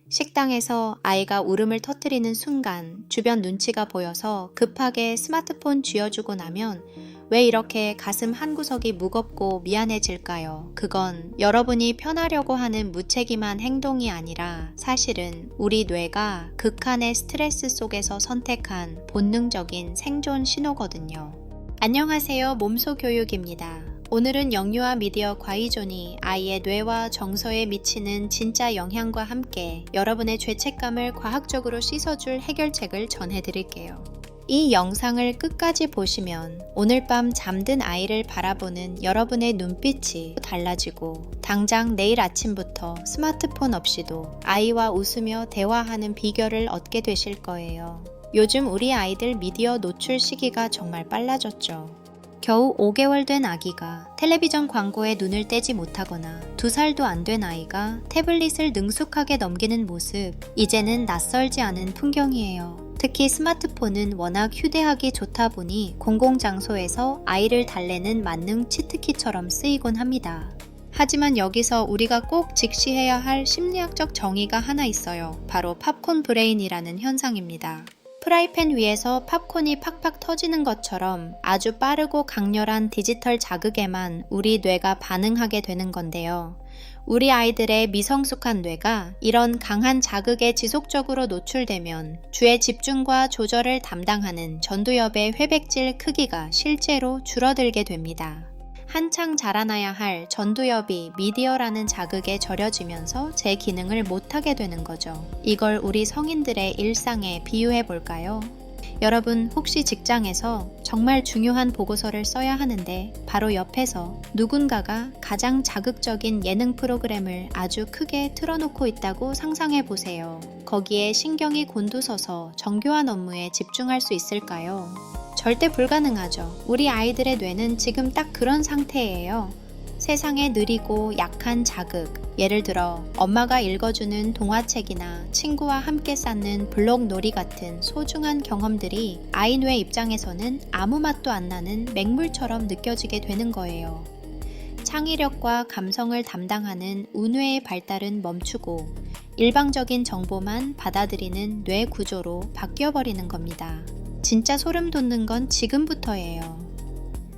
식당에서 아이가 울음을 터뜨리는 순간 주변 눈치가 보여서 급하게 스마트폰 쥐어주고 나면 왜 이렇게 가슴 한구석이 무겁고 미안해질까요? 그건 여러분이 편하려고 하는 무책임한 행동이 아니라 사실은 우리 뇌가 극한의 스트레스 속에서 선택한 본능적인 생존 신호거든요. 안녕하세요. 몸소 교육입니다. 오늘은 영유아 미디어 과이존이 아이의 뇌와 정서에 미치는 진짜 영향과 함께 여러분의 죄책감을 과학적으로 씻어줄 해결책을 전해드릴게요. 이 영상을 끝까지 보시면 오늘 밤 잠든 아이를 바라보는 여러분의 눈빛이 달라지고 당장 내일 아침부터 스마트폰 없이도 아이와 웃으며 대화하는 비결을 얻게 되실 거예요. 요즘 우리 아이들 미디어 노출 시기가 정말 빨라졌죠. 겨우 5개월 된 아기가 텔레비전 광고에 눈을 떼지 못하거나 2살도 안 된 아이가 태블릿을 능숙하게 넘기는 모습, 이제는 낯설지 않은 풍경이에요. 특히 스마트폰은 워낙 휴대하기 좋다 보니 공공장소에서 아이를 달래는 만능 치트키처럼 쓰이곤 합니다. 하지만 여기서 우리가 꼭 직시해야 할 심리학적 정의가 하나 있어요. 바로 팝콘 브레인이라는 현상입니다. 프라이팬 위에서 팝콘이 팍팍 터지는 것처럼 아주 빠르고 강렬한 디지털 자극에만 우리 뇌가 반응하게 되는 건데요. 우리 아이들의 미성숙한 뇌가 이런 강한 자극에 지속적으로 노출되면 주의 집중과 조절을 담당하는 전두엽의 회백질 크기가 실제로 줄어들게 됩니다. 한창 자라나야 할 전두엽이 미디어라는 자극에 절여지면서 제 기능을 못하게 되는 거죠. 이걸 우리 성인들의 일상에 비유해 볼까요? 여러분, 혹시 직장에서 정말 중요한 보고서를 써야 하는데 바로 옆에서 누군가가 가장 자극적인 예능 프로그램을 아주 크게 틀어놓고 있다고 상상해 보세요. 거기에 신경이 곤두서서 정교한 업무에 집중할 수 있을까요? 절대 불가능하죠. 우리 아이들의 뇌는 지금 딱 그런 상태예요. 세상에 느리고 약한 자극, 예를 들어 엄마가 읽어주는 동화책이나 친구와 함께 쌓는 블록놀이 같은 소중한 경험들이 아이 뇌 입장에서는 아무 맛도 안 나는 맹물처럼 느껴지게 되는 거예요. 창의력과 감성을 담당하는 우뇌의 발달은 멈추고 일방적인 정보만 받아들이는 뇌 구조로 바뀌어버리는 겁니다. 진짜 소름 돋는 건 지금부터예요.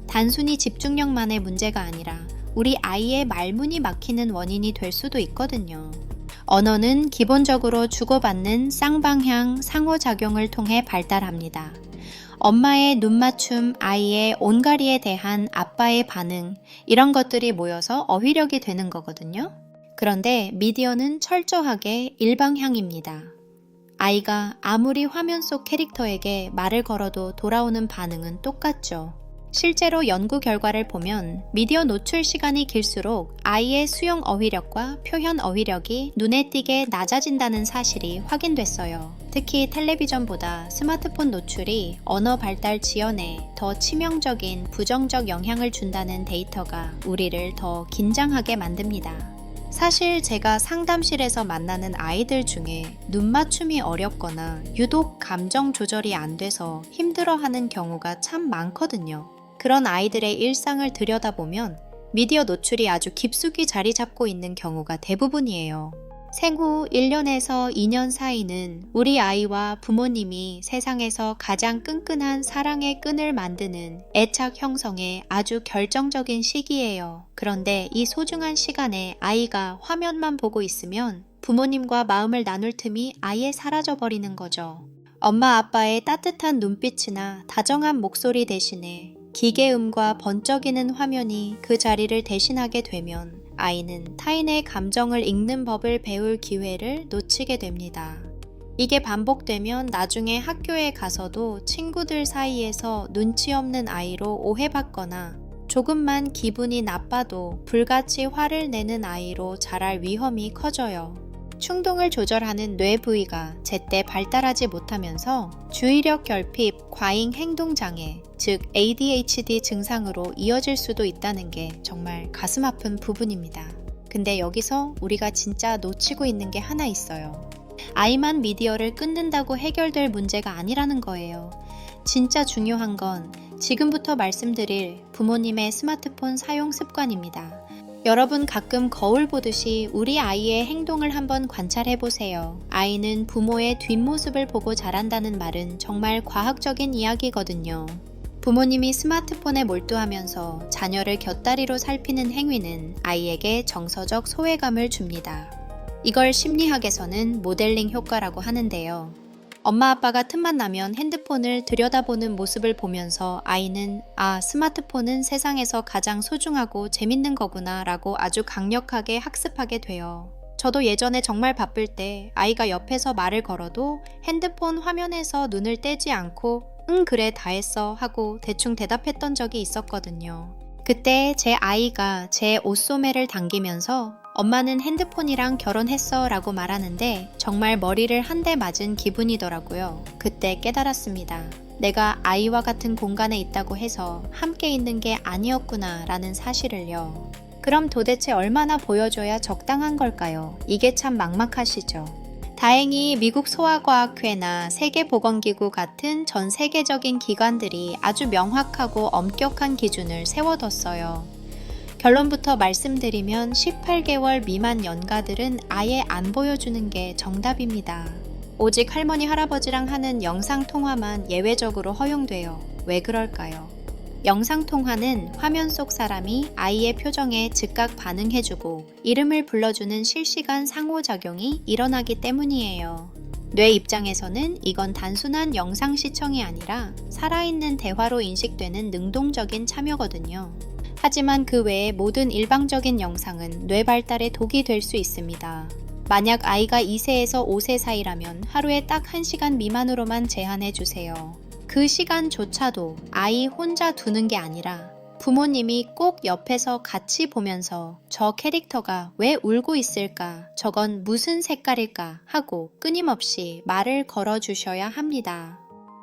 단순히 집중력만의 문제가 아니라 우리 아이의 말문이 막히는 원인이 될 수도 있거든요. 언어는 기본적으로 주고받는 쌍방향 상호작용을 통해 발달합니다. 엄마의 눈맞춤, 아이의 온가리에 대한 아빠의 반응, 이런 것들이 모여서 어휘력이 되는 거거든요. 그런데 미디어는 철저하게 일방향입니다. 아이가 아무리 화면 속 캐릭터에게 말을 걸어도 돌아오는 반응은 똑같죠. 실제로 연구 결과를 보면 미디어 노출 시간이 길수록 아이의 수용 어휘력과 표현 어휘력이 눈에 띄게 낮아진다는 사실이 확인됐어요. 특히 텔레비전보다 스마트폰 노출이 언어 발달 지연에 더 치명적인 부정적 영향을 준다는 데이터가 우리를 더 긴장하게 만듭니다. 사실 제가 상담실에서 만나는 아이들 중에 눈맞춤이 어렵거나 유독 감정 조절이 안 돼서 힘들어하는 경우가 참 많거든요. 그런 아이들의 일상을 들여다보면 미디어 노출이 아주 깊숙이 자리 잡고 있는 경우가 대부분이에요. 생후 1년에서 2년 사이는 우리 아이와 부모님이 세상에서 가장 끈끈한 사랑의 끈을 만드는 애착 형성의 아주 결정적인 시기예요. 그런데 이 소중한 시간에 아이가 화면만 보고 있으면 부모님과 마음을 나눌 틈이 아예 사라져버리는 거죠. 엄마 아빠의 따뜻한 눈빛이나 다정한 목소리 대신에 기계음과 번쩍이는 화면이 그 자리를 대신하게 되면 아이는 타인의 감정을 읽는 법을 배울 기회를 놓치게 됩니다. 이게 반복되면 나중에 학교에 가서도 친구들 사이에서 눈치 없는 아이로 오해받거나 조금만 기분이 나빠도 불같이 화를 내는 아이로 자랄 위험이 커져요. 충동을 조절하는 뇌 부위가 제때 발달하지 못하면서 주의력 결핍, 과잉 행동장애, 즉 ADHD 증상으로 이어질 수도 있다는 게 정말 가슴 아픈 부분입니다. 근데 여기서 우리가 진짜 놓치고 있는 게 하나 있어요. 아이만 미디어를 끊는다고 해결될 문제가 아니라는 거예요. 진짜 중요한 건 지금부터 말씀드릴 부모님의 스마트폰 사용 습관입니다. 여러분 가끔 거울 보듯이 우리 아이의 행동을 한번 관찰해 보세요. 아이는 부모의 뒷모습을 보고 자란다는 말은 정말 과학적인 이야기거든요. 부모님이 스마트폰에 몰두하면서 자녀를 곁다리로 살피는 행위는 아이에게 정서적 소외감을 줍니다. 이걸 심리학에서는 모델링 효과라고 하는데요. 엄마 아빠가 틈만 나면 핸드폰을 들여다보는 모습을 보면서 아이는 스마트폰은 세상에서 가장 소중하고 재밌는 거구나 라고 아주 강력하게 학습하게 돼요. 저도 예전에 정말 바쁠 때 아이가 옆에서 말을 걸어도 핸드폰 화면에서 눈을 떼지 않고 응 그래 다 했어 하고 대충 대답했던 적이 있었거든요. 그때 제 아이가 제 옷소매를 당기면서 엄마는 핸드폰이랑 결혼했어 라고 말하는데 정말 머리를 한 대 맞은 기분이더라고요. 그때 깨달았습니다. 내가 아이와 같은 공간에 있다고 해서 함께 있는 게 아니었구나 라는 사실을요. 그럼 도대체 얼마나 보여줘야 적당한 걸까요? 이게 참 막막하시죠? 다행히 미국 소아과학회나 세계보건기구 같은 전 세계적인 기관들이 아주 명확하고 엄격한 기준을 세워뒀어요. 결론부터 말씀드리면 18개월 미만 연가들은 아예 안 보여주는 게 정답입니다. 오직 할머니 할아버지랑 하는 영상통화만 예외적으로 허용돼요. 왜 그럴까요? 영상통화는 화면 속 사람이 아이의 표정에 즉각 반응해주고 이름을 불러주는 실시간 상호작용이 일어나기 때문이에요. 뇌 입장에서는 이건 단순한 영상 시청이 아니라 살아있는 대화로 인식되는 능동적인 참여거든요. 하지만 그 외의 모든 일방적인 영상은 뇌 발달에 독이 될 수 있습니다. 만약 아이가 2세에서 5세 사이라면 하루에 딱 1시간 미만으로만 제한해 주세요. 그 시간조차도 아이 혼자 두는 게 아니라 부모님이 꼭 옆에서 같이 보면서 저 캐릭터가 왜 울고 있을까? 저건 무슨 색깔일까? 하고 끊임없이 말을 걸어주셔야 합니다.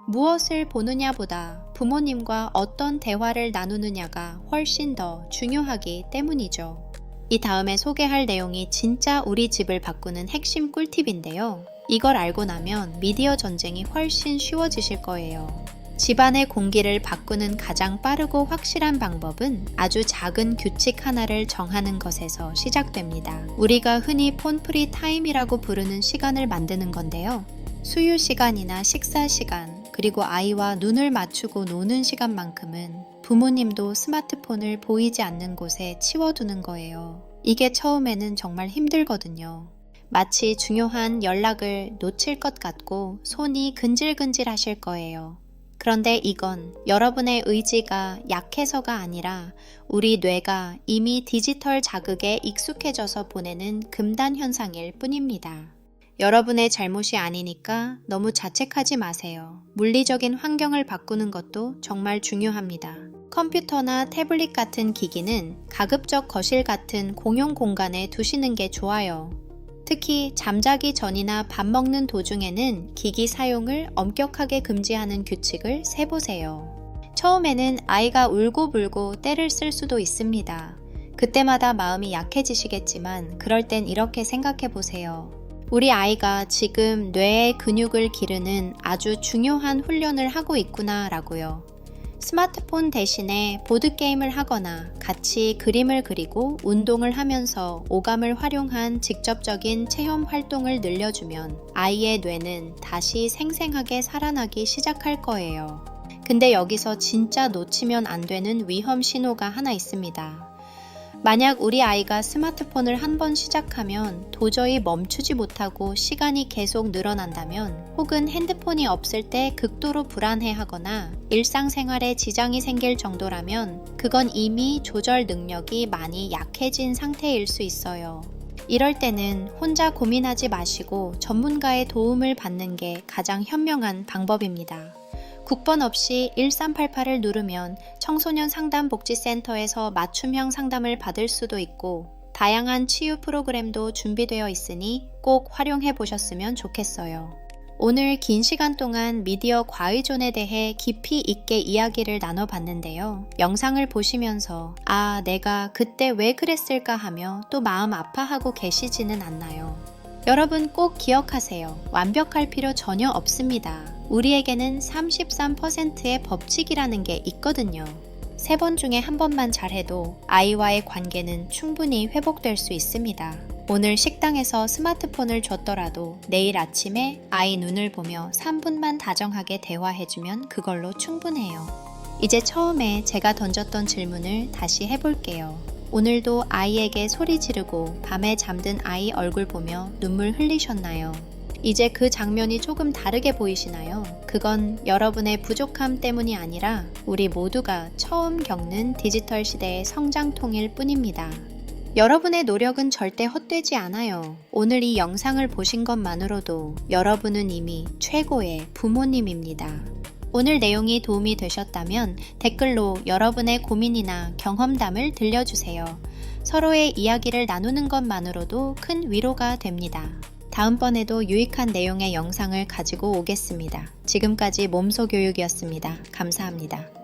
무엇을 보느냐보다 부모님과 어떤 대화를 나누느냐가 훨씬 더 중요하기 때문이죠. 이 다음에 소개할 내용이 진짜 우리 집을 바꾸는 핵심 꿀팁인데요. 이걸 알고 나면 미디어 전쟁이 훨씬 쉬워지실 거예요. 집안의 공기를 바꾸는 가장 빠르고 확실한 방법은 아주 작은 규칙 하나를 정하는 것에서 시작됩니다. 우리가 흔히 폰프리 타임이라고 부르는 시간을 만드는 건데요. 수유 시간이나 식사 시간, 그리고 아이와 눈을 맞추고 노는 시간만큼은 부모님도 스마트폰을 보이지 않는 곳에 치워두는 거예요. 이게 처음에는 정말 힘들거든요. 마치 중요한 연락을 놓칠 것 같고 손이 근질근질 하실 거예요. 그런데 이건 여러분의 의지가 약해서가 아니라 우리 뇌가 이미 디지털 자극에 익숙해져서 보내는 금단 현상일 뿐입니다. 여러분의 잘못이 아니니까 너무 자책하지 마세요. 물리적인 환경을 바꾸는 것도 정말 중요합니다. 컴퓨터나 태블릿 같은 기기는 가급적 거실 같은 공용 공간에 두시는 게 좋아요. 특히 잠자기 전이나 밥 먹는 도중에는 기기 사용을 엄격하게 금지하는 규칙을 세보세요. 처음에는 아이가 울고불고 떼를 쓸 수도 있습니다. 그때마다 마음이 약해지시겠지만 그럴 땐 이렇게 생각해 보세요. 우리 아이가 지금 뇌의 근육을 기르는 아주 중요한 훈련을 하고 있구나 라고요. 스마트폰 대신에 보드게임을 하거나 같이 그림을 그리고 운동을 하면서 오감을 활용한 직접적인 체험 활동을 늘려주면 아이의 뇌는 다시 생생하게 살아나기 시작할 거예요. 근데 여기서 진짜 놓치면 안 되는 위험 신호가 하나 있습니다. 만약 우리 아이가 스마트폰을 한번 시작하면 도저히 멈추지 못하고 시간이 계속 늘어난다면 혹은 핸드폰이 없을 때 극도로 불안해하거나 일상생활에 지장이 생길 정도라면 그건 이미 조절 능력이 많이 약해진 상태일 수 있어요. 이럴 때는 혼자 고민하지 마시고 전문가의 도움을 받는 게 가장 현명한 방법입니다. 국번 없이 1388을 누르면 청소년 상담복지센터에서 맞춤형 상담을 받을 수도 있고 다양한 치유 프로그램도 준비되어 있으니 꼭 활용해 보셨으면 좋겠어요. 오늘 긴 시간 동안 미디어 과의존에 대해 깊이 있게 이야기를 나눠봤는데요. 영상을 보시면서 내가 그때 왜 그랬을까 하며 또 마음 아파하고 계시지는 않나요? 여러분 꼭 기억하세요. 완벽할 필요 전혀 없습니다. 우리에게는 33%의 법칙이라는 게 있거든요. 3번 중에 한 번만 잘해도 아이와의 관계는 충분히 회복될 수 있습니다. 오늘 식당에서 스마트폰을 줬더라도 내일 아침에 아이 눈을 보며 3분만 다정하게 대화해주면 그걸로 충분해요. 이제 처음에 제가 던졌던 질문을 다시 해볼게요. 오늘도 아이에게 소리 지르고 밤에 잠든 아이 얼굴 보며 눈물 흘리셨나요? 이제 그 장면이 조금 다르게 보이시나요? 그건 여러분의 부족함 때문이 아니라 우리 모두가 처음 겪는 디지털 시대의 성장통일 뿐입니다. 여러분의 노력은 절대 헛되지 않아요. 오늘 이 영상을 보신 것만으로도 여러분은 이미 최고의 부모님입니다. 오늘 내용이 도움이 되셨다면 댓글로 여러분의 고민이나 경험담을 들려주세요. 서로의 이야기를 나누는 것만으로도 큰 위로가 됩니다. 다음번에도 유익한 내용의 영상을 가지고 오겠습니다. 지금까지 몸소교육이었습니다. 감사합니다.